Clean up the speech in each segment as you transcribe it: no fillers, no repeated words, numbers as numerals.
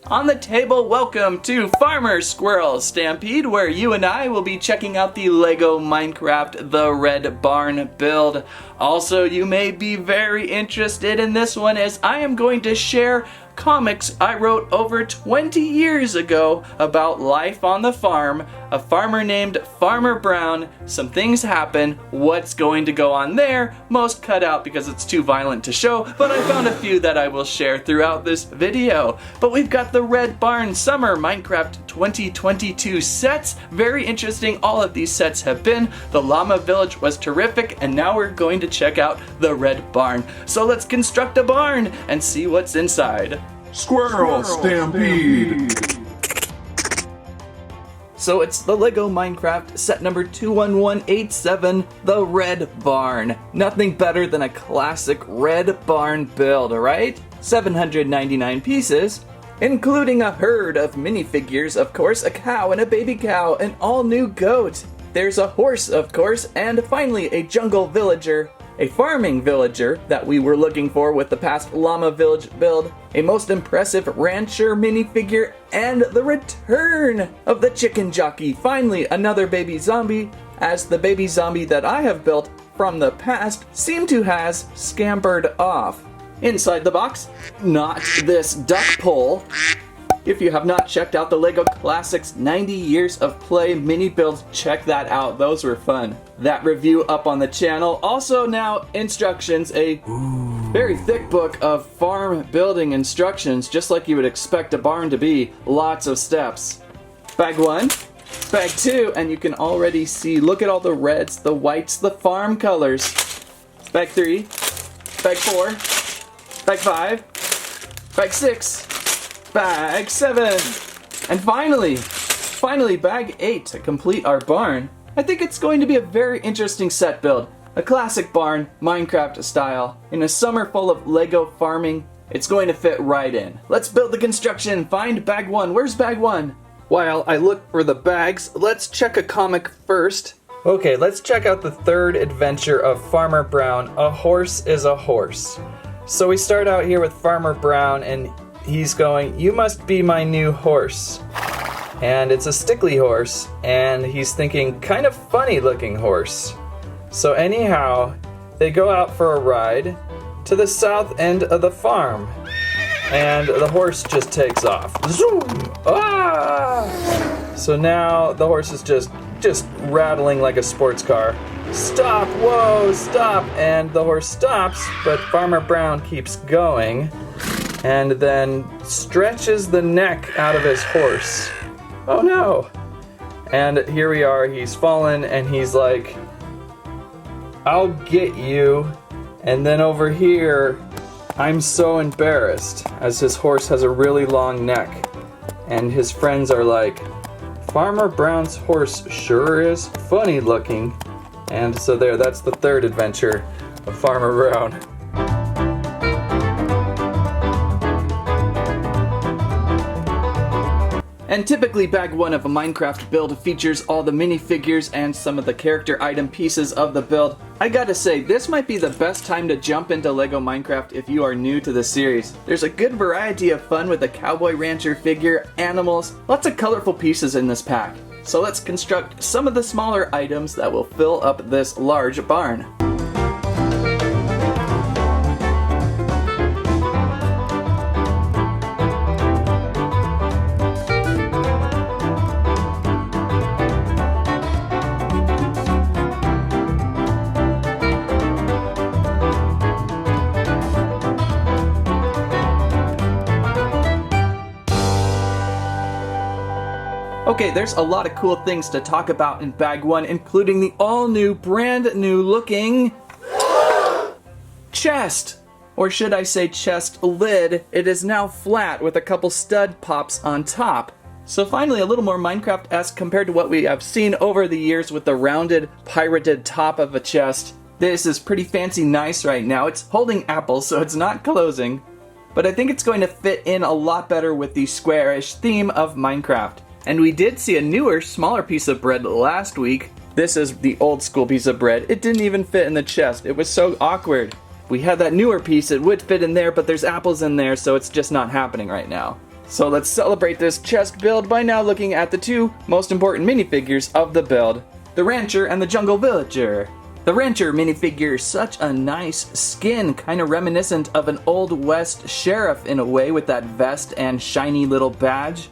On the table, welcome to Farmer Squirrel Stampede, where you and I will be checking out the LEGO Minecraft The Red Barn build. Also, you may be very interested in this one as I am going to share comics I wrote over 20 years ago about life on the farm, a farmer named Farmer Brown, some things happen, what's going to go on there, most cut out because it's too violent to show, but I found a few that I will share throughout this video. But we've got the Red Barn Summer Minecraft 2022 sets, very interesting, all of these sets have been. The Llama Village was terrific, and now we're going to check out the Red Barn. So let's construct a barn and see what's inside. Squirrel Stampede! So it's the LEGO Minecraft set number 21187, the Red Barn. Nothing better than a classic Red Barn build, right? 799 pieces, including a herd of minifigures, of course, a cow and a baby cow, an all-new goat. There's a horse, of course, and finally a jungle villager. A farming villager that we were looking for with the past Llama Village build, a most impressive rancher minifigure, and the return of the chicken jockey. Finally, another baby zombie, as the baby zombie that I have built from the past seemed to has scampered off. Inside the box, not this duck pole. If you have not checked out the LEGO Classics 90 Years of Play mini builds, check that out. Those were fun. That review up on the channel. Also now instructions, a very thick book of farm building instructions, just like you would expect a barn to be. Lots of steps. Bag 1, bag 2, and you can already see, look at all the reds, the whites, the farm colors. Bag 3, bag 4, bag 5, bag 6, bag 7, and finally bag 8 to complete our barn. I think it's going to be a very interesting set build. A classic barn, Minecraft style, in a summer full of LEGO farming. It's going to fit right in. Let's build the construction, find bag 1. Where's bag 1? While I look for the bags, let's check a comic first. Okay, let's check out the third adventure of Farmer Brown, A Horse is a Horse. So we start out here with Farmer Brown, and he's going, "You must be my new horse." And it's a stickly horse, and he's thinking, kind of funny looking horse. So anyhow, they go out for a ride to the south end of the farm, and the horse just takes off. Zoom! Ah! So now the horse is just rattling like a sports car. Stop! Whoa! Stop! And the horse stops, but Farmer Brown keeps going, and then stretches the neck out of his horse. Oh no! And here we are, he's fallen, and he's like, "I'll get you." And then over here, I'm so embarrassed, as his horse has a really long neck. And his friends are like, "Farmer Brown's horse sure is funny looking." And so there, that's the third adventure of Farmer Brown. And typically bag 1 of a Minecraft build features all the minifigures and some of the character item pieces of the build. I gotta say, this might be the best time to jump into LEGO Minecraft if you are new to the series. There's a good variety of fun with a cowboy rancher figure, animals, lots of colorful pieces in this pack. So let's construct some of the smaller items that will fill up this large barn. Okay, there's a lot of cool things to talk about in bag 1, including the all-new, brand-new looking chest. Or should I say chest lid. It is now flat with a couple stud pops on top. So finally, a little more Minecraft-esque compared to what we have seen over the years with the rounded, pirated top of a chest. This is pretty fancy nice right now. It's holding apples, so it's not closing. But I think it's going to fit in a lot better with the squarish theme of Minecraft. And we did see a newer, smaller piece of bread last week. This is the old school piece of bread. It didn't even fit in the chest. It was so awkward. We had that newer piece, it would fit in there, but there's apples in there, so it's just not happening right now. So let's celebrate this chest build by now looking at the two most important minifigures of the build, the Rancher and the Jungle Villager. The Rancher minifigure, such a nice skin, kind of reminiscent of an Old West sheriff in a way with that vest and shiny little badge.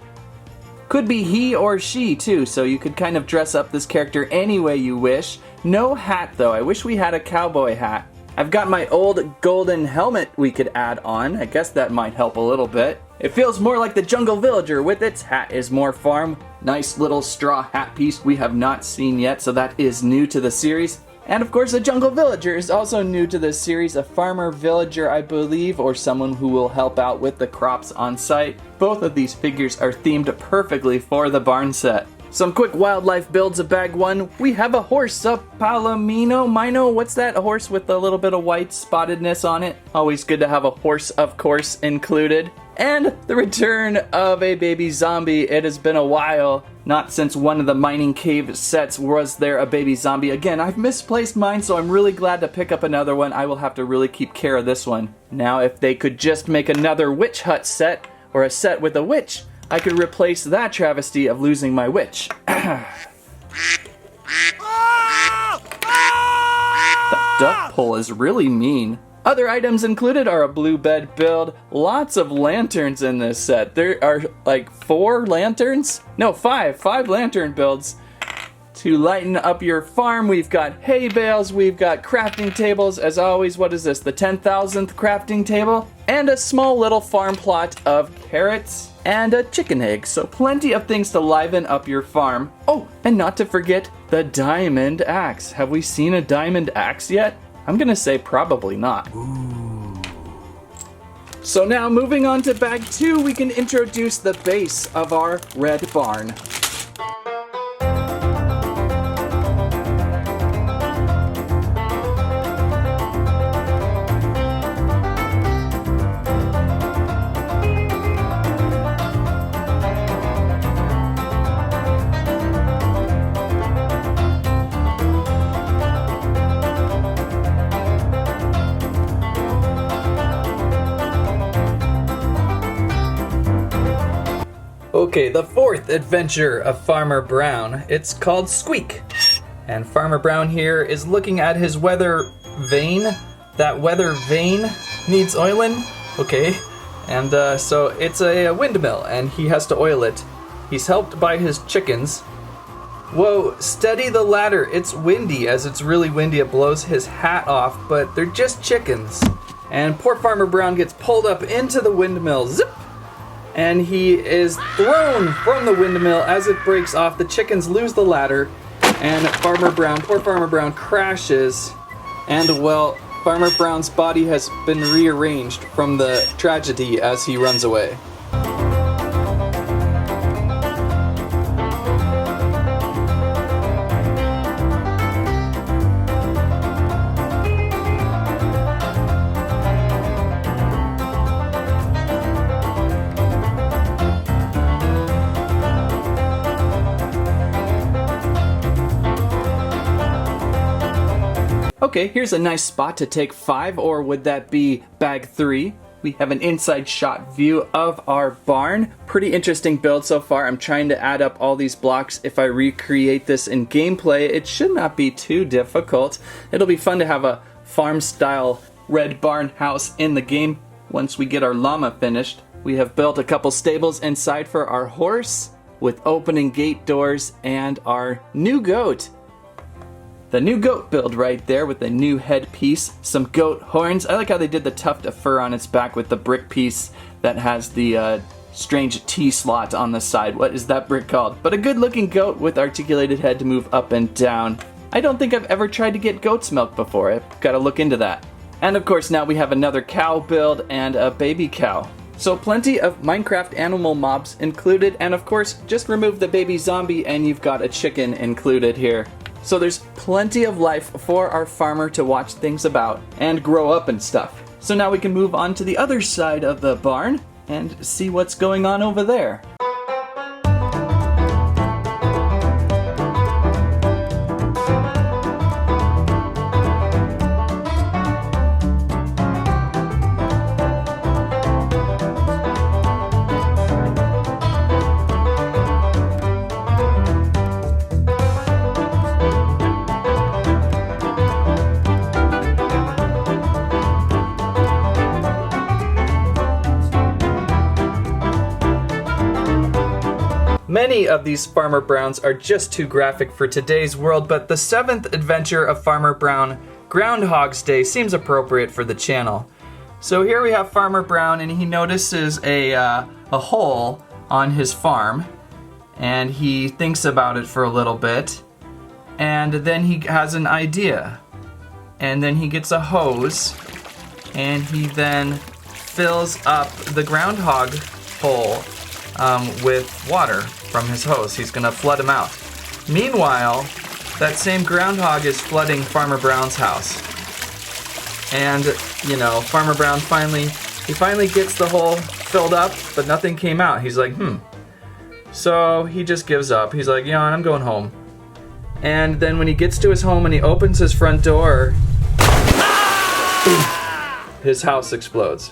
Could be he or she too, so you could kind of dress up this character any way you wish. No hat though, I wish we had a cowboy hat. I've got my old golden helmet we could add on, I guess that might help a little bit. It feels more like the Jungle Villager with its hat is more farm. Nice little straw hat piece we have not seen yet, so that is new to the series. And of course the Jungle Villager is also new to this series, a farmer villager I believe, or someone who will help out with the crops on site. Both of these figures are themed perfectly for the barn set. Some quick wildlife builds of bag one. We have a horse, a palomino, what's that? A horse with a little bit of white spottedness on it. Always good to have a horse, of course, included. And the return of a baby zombie. It has been a while. Not since one of the mining cave sets was there a baby zombie. Again, I've misplaced mine, so I'm really glad to pick up another one. I will have to really keep care of this one. Now, if they could just make another witch hut set, or a set with a witch, I could replace that travesty of losing my witch. That duck pull is really mean. Other items included are a blue bed build, lots of lanterns in this set. There are like 4 lanterns? No, 5 lantern builds. To lighten up your farm, we've got hay bales, we've got crafting tables, as always, what is this, the 10,000th crafting table? And a small little farm plot of carrots and a chicken egg, so plenty of things to liven up your farm. Oh, and not to forget the diamond axe. Have we seen a diamond axe yet? I'm gonna say probably not. Ooh. So now moving on to bag 2, we can introduce the base of our red barn. Okay, the 4th adventure of Farmer Brown. It's called Squeak. And Farmer Brown here is looking at his weather vane. That weather vane needs oiling. Okay. And so it's a windmill and he has to oil it. He's helped by his chickens. Whoa, steady the ladder. It's windy. As it's really windy, it blows his hat off, but they're just chickens. And poor Farmer Brown gets pulled up into the windmill. Zip! And he is thrown from the windmill. As it breaks off, the chickens lose the ladder, and poor Farmer Brown crashes, and well, Farmer Brown's body has been rearranged from the tragedy as he runs away. Okay, here's a nice spot to take 5, or would that be bag 3? We have an inside shot view of our barn. Pretty interesting build so far. I'm trying to add up all these blocks. If I recreate this in gameplay, it should not be too difficult. It'll be fun to have a farm-style red barn house in the game once we get our llama finished. We have built a couple stables inside for our horse with opening gate doors and our new goat. The new goat build right there with the new headpiece, some goat horns. I like how they did the tuft of fur on its back with the brick piece that has the strange T-slot on the side. What is that brick called? But a good looking goat with articulated head to move up and down. I don't think I've ever tried to get goat's milk before. I've got to look into that. And of course now we have another cow build and a baby cow. So plenty of Minecraft animal mobs included, and of course just remove the baby zombie and you've got a chicken included here. So there's plenty of life for our farmer to watch things about and grow up and stuff. So now we can move on to the other side of the barn and see what's going on over there. Many of these Farmer Browns are just too graphic for today's world, but the 7th adventure of Farmer Brown, Groundhog's Day, seems appropriate for the channel. So here we have Farmer Brown, and he notices a hole on his farm, and he thinks about it for a little bit, and then he has an idea. And then he gets a hose, and he then fills up the groundhog hole with water from his hose. He's gonna flood him out. Meanwhile, that same groundhog is flooding Farmer Brown's house. And, you know, Farmer Brown finally gets the hole filled up, but nothing came out. He's like, So he just gives up. He's like, I'm going home. And then when he gets to his home and he opens his front door, his house explodes.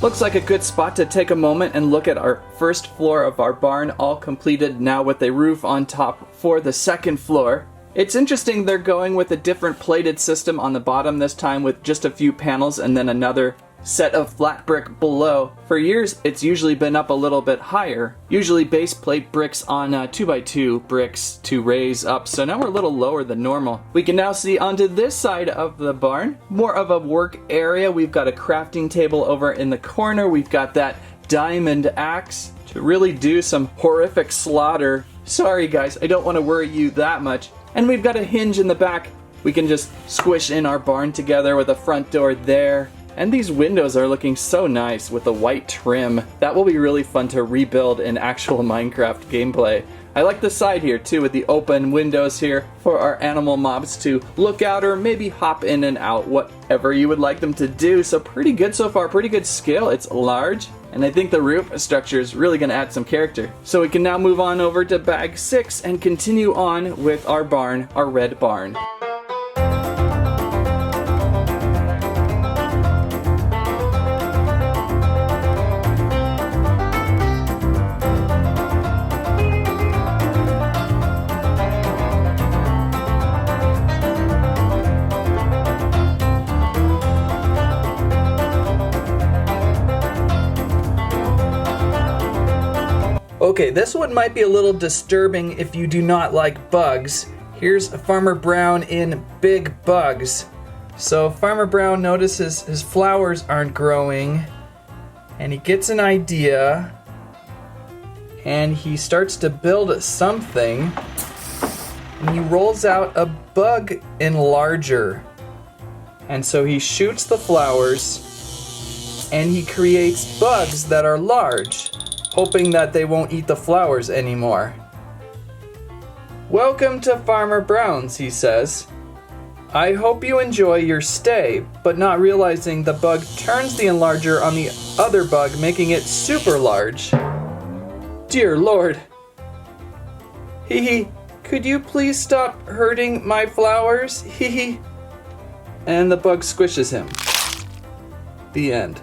Looks like a good spot to take a moment and look at our first floor of our barn, all completed now with a roof on top for the second floor. It's interesting they're going with a different plated system on the bottom this time with just a few panels and then another set of flat brick below. For years it's usually been up a little bit higher, usually base plate bricks on 2x2 bricks to raise up, so now we're a little lower than normal. We can now see onto this side of the barn, more of a work area. We've got a crafting table over in the corner. We've got that diamond axe to really do some horrific slaughter. Sorry guys, I don't want to worry you that much. And we've got a hinge in the back. We can just squish in our barn together with a front door there. And these windows are looking so nice with the white trim. That will be really fun to rebuild in actual Minecraft gameplay. I like the side here too with the open windows here for our animal mobs to look out or maybe hop in and out, whatever you would like them to do. So pretty good so far, pretty good scale. It's large, and I think the roof structure is really going to add some character. So we can now move on over to bag 6 and continue on with our barn, our red barn. Okay, this one might be a little disturbing if you do not like bugs. Here's Farmer Brown in Big Bugs. So Farmer Brown notices his flowers aren't growing, and he gets an idea, and he starts to build something, and he rolls out a bug enlarger. And so he shoots the flowers, and he creates bugs that are large, hoping that they won't eat the flowers anymore. "Welcome to Farmer Brown's," he says. "I hope you enjoy your stay," but not realizing the bug turns the enlarger on the other bug, making it super large. Dear Lord. Hee hee, could you please stop hurting my flowers? Hee hee. And the bug squishes him. The end.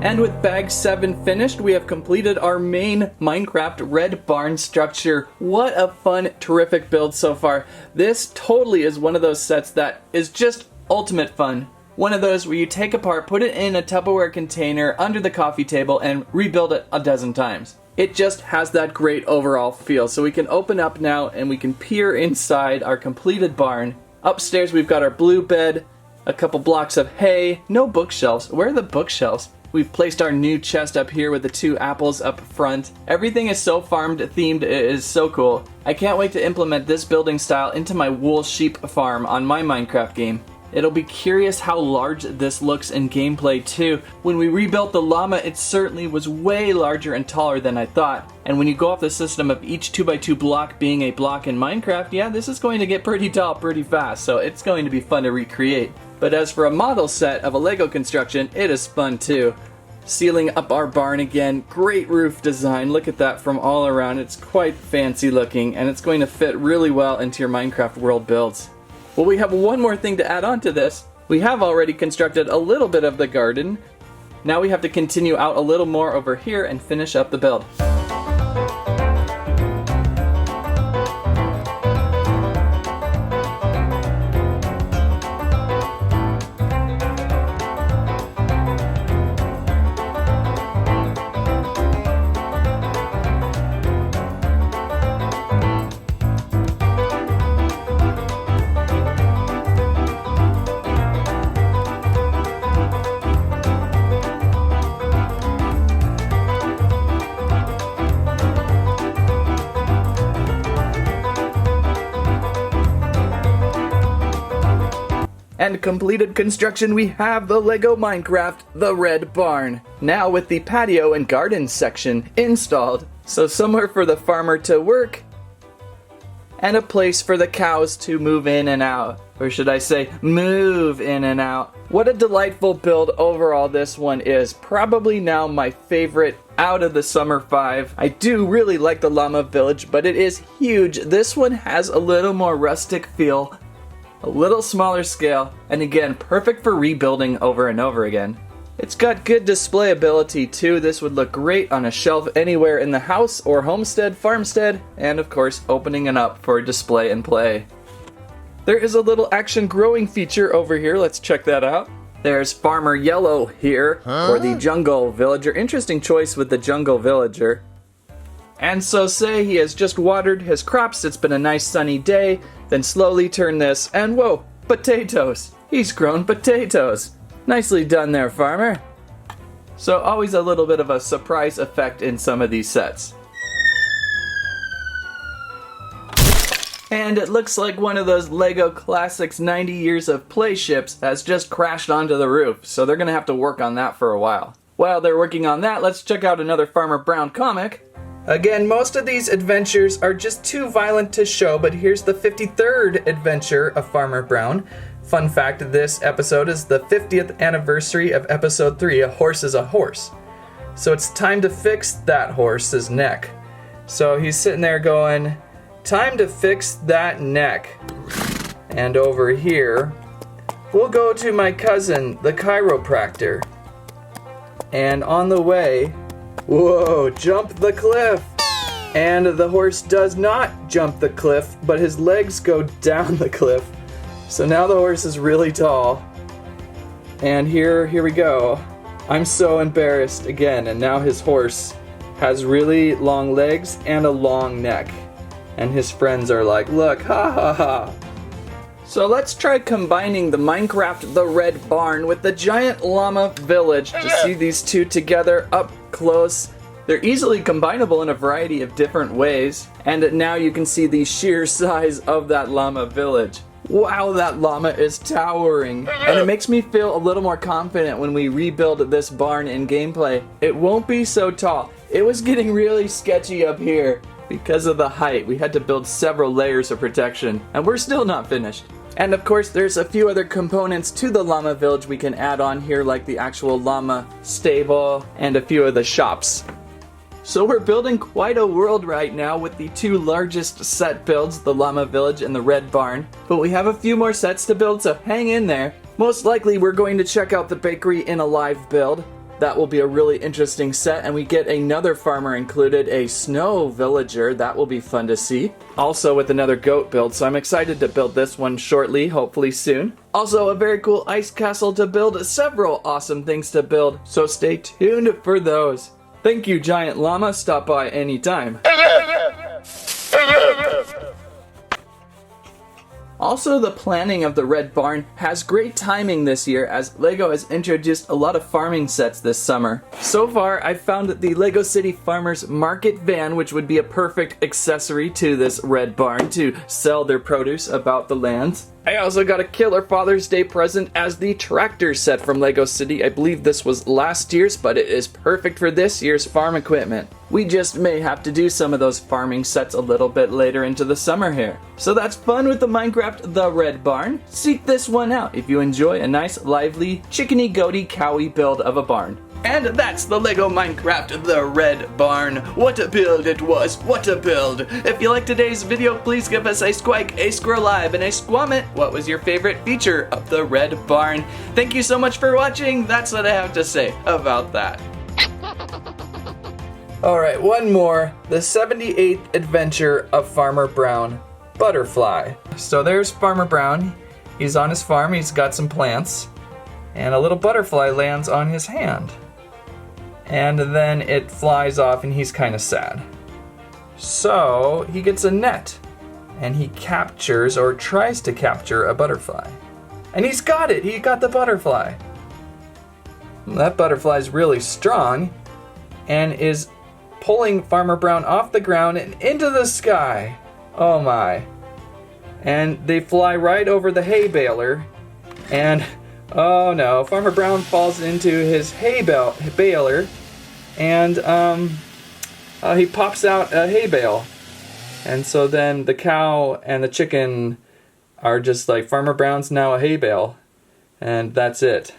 And with bag 7 finished, we have completed our main Minecraft red barn structure. What a fun, terrific build so far. This totally is one of those sets that is just ultimate fun. One of those where you take apart, put it in a Tupperware container under the coffee table and rebuild it a dozen times. It just has that great overall feel. So we can open up now and we can peer inside our completed barn. Upstairs we've got our blue bed, a couple blocks of hay, no bookshelves. Where are the bookshelves? We've placed our new chest up here with the 2 apples up front. Everything is so farmed themed, it is so cool. I can't wait to implement this building style into my wool sheep farm on my Minecraft game. It'll be curious how large this looks in gameplay too. When we rebuilt the llama, it certainly was way larger and taller than I thought. And when you go off the system of each 2x2 block being a block in Minecraft, yeah, this is going to get pretty tall pretty fast, so it's going to be fun to recreate. But as for a model set of a LEGO construction, it is fun too. Sealing up our barn again, great roof design, look at that from all around, it's quite fancy looking, and it's going to fit really well into your Minecraft world builds. Well, we have one more thing to add on to this. We have already constructed a little bit of the garden. Now we have to continue out a little more over here and finish up the build. And completed construction, we have the LEGO Minecraft, the Red Barn. Now with the patio and garden section installed. So somewhere for the farmer to work, and a place for the cows to move in and out. Or should I say, move in and out. What a delightful build overall this one is. Probably now my favorite out of the summer 5. I do really like the llama village, but it is huge. This one has a little more rustic feel, a little smaller scale, and again, perfect for rebuilding over and over again. It's got good display ability too. This would look great on a shelf anywhere in the house or homestead, farmstead, and of course opening it up for display and play. There is a little action growing feature over here, let's check that out. There's Farmer Yellow here, or the Jungle Villager. Interesting choice with the Jungle Villager. And so say he has just watered his crops, it's been a nice sunny day, then slowly turn this, and whoa, potatoes! He's grown potatoes! Nicely done there, farmer! So always a little bit of a surprise effect in some of these sets. And it looks like one of those LEGO Classics 90 Years of Play ships has just crashed onto the roof, so they're gonna have to work on that for a while. While they're working on that, let's check out another Farmer Brown comic. Again, most of these adventures are just too violent to show, but here's the 53rd adventure of Farmer Brown. Fun fact, this episode is the 50th anniversary of episode 3, A Horse is a Horse. So it's time to fix that horse's neck. So he's sitting there going, time to fix that neck. And over here, we'll go to my cousin, the chiropractor. And on the way, whoa, jump the cliff! And the horse does not jump the cliff, but his legs go down the cliff. So now the horse is really tall. And here we go. I'm so embarrassed again, and now his horse has really long legs and a long neck. And his friends are like, look, ha ha ha. So let's try combining the Minecraft The Red Barn with the giant llama village to see these two together up close. They're easily combinable in a variety of different ways. And now you can see the sheer size of that llama village. Wow, that llama is towering. And it makes me feel a little more confident when we rebuild this barn in gameplay. It won't be so tall. It was getting really sketchy up here because of the height. We had to build several layers of protection, and we're still not finished. And of course, there's a few other components to the llama village we can add on here, like the actual llama stable and a few of the shops. So we're building quite a world right now with the two largest set builds, the llama village and the red barn. But we have a few more sets to build, so hang in there. Most likely we're going to check out the bakery in a live build. That will be a really interesting set, and we get another farmer included, a snow villager. That will be fun to see. Also with another goat build, so I'm excited to build this one shortly, hopefully soon. Also a very cool ice castle to build, several awesome things to build, so stay tuned for those. Thank you, Giant Llama. Stop by anytime. Also, the planning of the red barn has great timing this year as LEGO has introduced a lot of farming sets this summer. So far, I've found the LEGO City Farmers Market van, which would be a perfect accessory to this red barn to sell their produce about the lands. I also got a killer Father's Day present as the tractor set from LEGO City. I believe this was last year's, but it is perfect for this year's farm equipment. We just may have to do some of those farming sets a little bit later into the summer here. So that's fun with the Minecraft The Red Barn. Seek this one out if you enjoy a nice, lively, chickeny, goaty, cowy build of a barn. And that's the LEGO Minecraft The Red Barn. What a build it was, what a build. If you liked today's video, please give us a squike, a squirrel live, and a squammet. What was your favorite feature of the Red Barn? Thank you so much for watching. That's what I have to say about that. Alright, one more. The 78th Adventure of Farmer Brown, Butterfly. So there's Farmer Brown. He's on his farm, he's got some plants, and a little butterfly lands on his hand. And then it flies off and he's kind of sad. So he gets a net and he captures or tries to capture a butterfly. And he's got it! He got the butterfly. That butterfly's really strong and is pulling Farmer Brown off the ground and into the sky. Oh my. And they fly right over the hay baler and oh no, Farmer Brown falls into his hay baler and he pops out a hay bale. And so then the cow and the chicken are just like, Farmer Brown's now a hay bale. And that's it.